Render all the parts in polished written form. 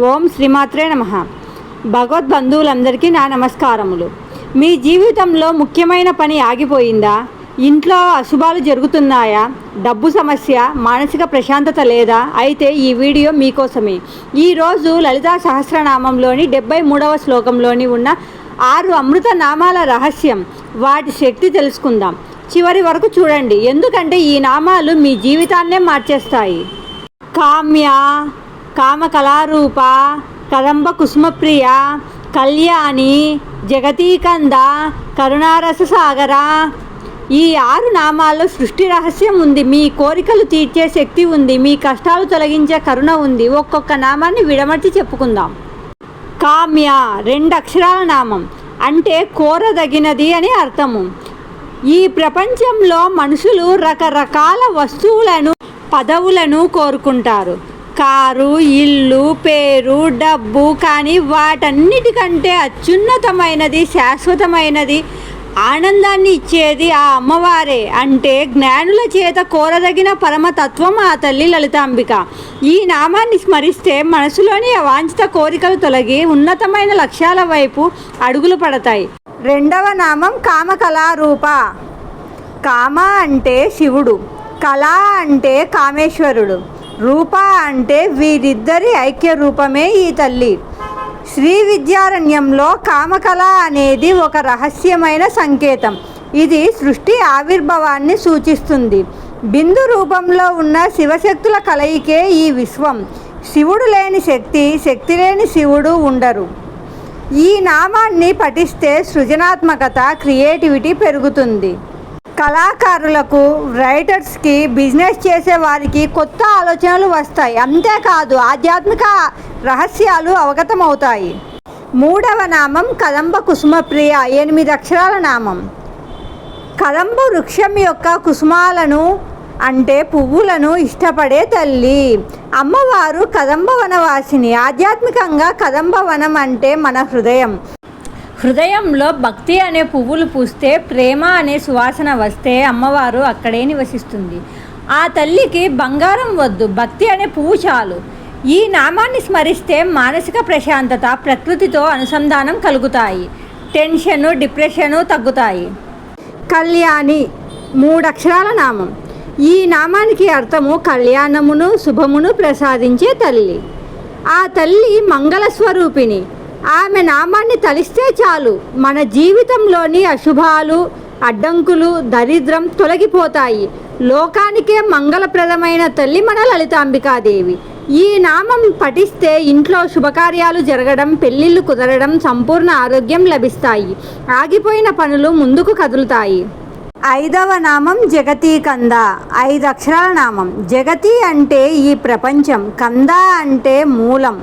ఓం శ్రీమాత్రే నమః. భగవద్బంధువులందరికీ నా నమస్కారములు. మీ జీవితంలో ముఖ్యమైన పని ఆగిపోయిందా? ఇంట్లో అశుభాలు జరుగుతున్నాయా? డబ్బు సమస్య, మానసిక ప్రశాంతత లేదా? అయితే ఈ వీడియో మీకోసమే. ఈరోజు లలితా సహస్రనామంలోని 73వ శ్లోకంలోని ఉన్న 6 అమృత నామాల రహస్యం, వాటి శక్తి తెలుసుకుందాం. చివరి వరకు చూడండి, ఎందుకంటే ఈ నామాలు మీ జీవితాన్నే మార్చేస్తాయి. కామ్య, కామకళారూప, కదంబ కుసుమప్రియ, కళ్యాణి, జగతీకంద, కరుణారస సాగర. ఈ 6 నామాల్లో సృష్టి రహస్యం ఉంది. మీ కోరికలు తీర్చే శక్తి ఉంది. మీ కష్టాలు తొలగించే కరుణ ఉంది. ఒక్కొక్క నామాన్ని విడమర్చి చెప్పుకుందాం. కామ్య 2 అక్షరాల నామం, అంటే కోరదగినది అని అర్థము. ఈ ప్రపంచంలో మనుషులు రకరకాల వస్తువులను, పదవులను కోరుకుంటారు. కారు, ఇల్లు, పేరు, డబ్బు. కానీ వాటన్నిటికంటే అత్యున్నతమైనది, శాశ్వతమైనది, ఆనందాన్ని ఇచ్చేది ఆ అమ్మవారే. అంటే జ్ఞానుల చేత కోరదగిన పరమతత్వం ఆ తల్లి లలితాంబిక. ఈ నామాన్ని స్మరిస్తే మనసులోని అవాంఛిత కోరికలు తొలగి ఉన్నతమైన లక్ష్యాల వైపు అడుగులు పడతాయి. 2వ నామం కామకళారూప. కామ అంటే శివుడు, కళ అంటే కామేశ్వరుడు, రూప అంటే వీరిద్దరి ఐక్య రూపమే ఈ తల్లి. శ్రీ విద్యారణ్యంలో కామకళ అనేది ఒక రహస్యమైన సంకేతం. ఇది సృష్టి ఆవిర్భావాన్ని సూచిస్తుంది. బిందు రూపంలో ఉన్న శివశక్తుల కలయికే ఈ విశ్వం. శివుడు లేని శక్తి, శక్తి లేని శివుడు ఉండరు. ఈ నామాన్ని పఠిస్తే సృజనాత్మకత, క్రియేటివిటీ పెరుగుతుంది. కళాకారులకు, రైటర్స్కి, బిజినెస్ చేసే వారికి కొత్త ఆలోచనలు వస్తాయి. అంతేకాదు ఆధ్యాత్మిక రహస్యాలు అవగతమవుతాయి. 3వ నామం కదంబ కుసుమప్రియ. 8 అక్షరాల నామం. కదంబ వృక్షం యొక్క కుసుమాలను అంటే పువ్వులను ఇష్టపడే తల్లి. అమ్మవారు కదంబ వనవాసిని. ఆధ్యాత్మికంగా కదంబ వనం అంటే మన హృదయం. హృదయంలో భక్తి అనే పువ్వులు పూస్తే, ప్రేమ అనే సువాసన వస్తే అమ్మవారు అక్కడే నివసిస్తుంది. ఆ తల్లికి బంగారం వద్దు, భక్తి అనే పువ్వు చాలు. ఈ నామాన్ని స్మరిస్తే మానసిక ప్రశాంతత, ప్రకృతితో అనుసంధానం కలుగుతాయి. టెన్షను, డిప్రెషను తగ్గుతాయి. కళ్యాణి 3 అక్షరాల నామం. ఈ నామానికి అర్థము కళ్యాణమును, శుభమును ప్రసాదించే తల్లి. ఆ తల్లి మంగళ స్వరూపిణి. ఆమె నామాన్ని తలిస్తే చాలు, మన జీవితంలోని అశుభాలు, అడ్డంకులు, దరిద్రం తొలగిపోతాయి. లోకానికే మంగళప్రదమైన తల్లి మన లలితాంబికాదేవి. ఈ నామం పఠిస్తే ఇంట్లో శుభకార్యాలు జరగడం, పెళ్ళిళ్ళు కుదరడం, సంపూర్ణ ఆరోగ్యం లభిస్తాయి. ఆగిపోయిన పనులు ముందుకు కదులుతాయి. 5వ నామం జగతీకంద. 5 అక్షరాల నామం. జగతి అంటే ఈ ప్రపంచం, కంద అంటే మూలం.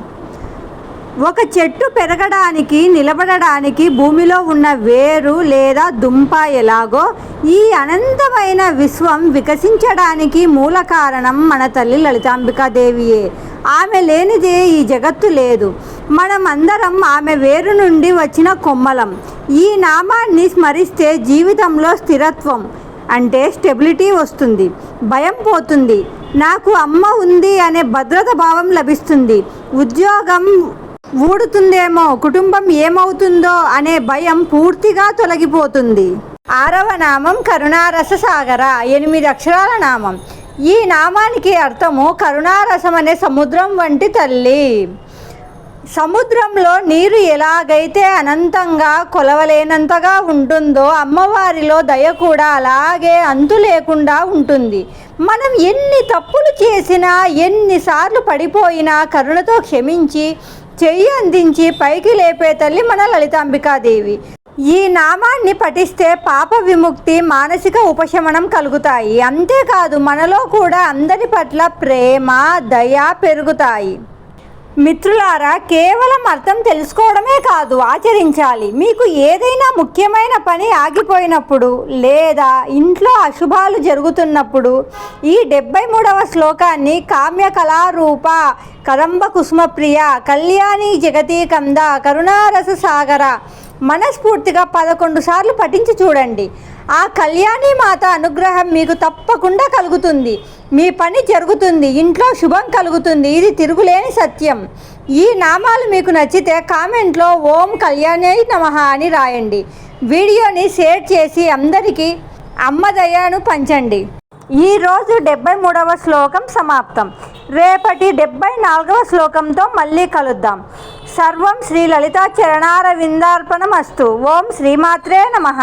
ఒక చెట్టు పెరగడానికి, నిలబడడానికి భూమిలో ఉన్న వేరు లేదా దుంప ఎలాగో ఈ అనంతమైన విశ్వం వికసించడానికి మూల కారణం మన తల్లి లలితాంబికాదేవియే. ఆమె లేనిదే ఈ జగత్తు లేదు. మనం అందరం ఆమె వేరు నుండి వచ్చిన కొమ్మలం. ఈ నామాన్ని స్మరిస్తే జీవితంలో స్థిరత్వం అంటే స్టెబిలిటీ వస్తుంది. భయం పోతుంది. నాకు అమ్మ ఉంది అనే భద్రత భావం లభిస్తుంది. ఉద్యోగం ఊడుతుందేమో, కుటుంబం ఏమవుతుందో అనే భయం పూర్తిగా తొలగిపోతుంది. 6వ నామం కరుణారస సాగర. 8 అక్షరాల నామం. ఈ నామానికి అర్థము కరుణారసం అనే సముద్రం వంటి తల్లి. సముద్రంలో నీరు ఎలాగైతే అనంతంగా, కొలవలేనంతగా ఉంటుందో అమ్మవారిలో దయ కూడా అలాగే అంతు లేకుండా ఉంటుంది. మనం ఎన్ని తప్పులు చేసినా, ఎన్నిసార్లు పడిపోయినా కరుణతో క్షమించి, చెయ్యి అందించి పైకి లేపే తల్లి మన లలితాంబికాదేవి. ఈ నామాన్ని పఠిస్తే పాప విముక్తి, మానసిక ఉపశమనం కలుగుతాయి. అంతేకాదు మనలో కూడా అందరి పట్ల ప్రేమ, దయ పెరుగుతాయి. మిత్రులారా, కేవలం అర్థం తెలుసుకోవడమే కాదు, ఆచరించాలి. మీకు ఏదైనా ముఖ్యమైన పని ఆగిపోయినప్పుడు లేదా ఇంట్లో అశుభాలు జరుగుతున్నప్పుడు ఈ 73వ శ్లోకాన్ని కామ్య కళారూప, కదంబ కుసుమప్రియ, కళ్యాణి, జగతీకంద, కరుణారస సాగర మనస్ఫూర్తిగా 11 సార్లు పఠించి చూడండి. ఆ కళ్యాణి మాత అనుగ్రహం మీకు తప్పకుండా కలుగుతుంది. మీ పని జరుగుతుంది, ఇంట్లో శుభం కలుగుతుంది. ఇది తిరుగులేని సత్యం. ఈ నామాలు మీకు నచ్చితే కామెంట్లో ఓం కళ్యాణాయ నమః అని రాయండి. వీడియోని షేర్ చేసి అందరికీ అమ్మ దయను పంచండి. ఈరోజు 73వ శ్లోకం సమాప్తం. రేపటి 74వ శ్లోకంతో మళ్ళీ కలుద్దాం. సర్వం శ్రీ లలితా చరణారవిందార్పణమస్తు. ఓం శ్రీమాత్రే నమః.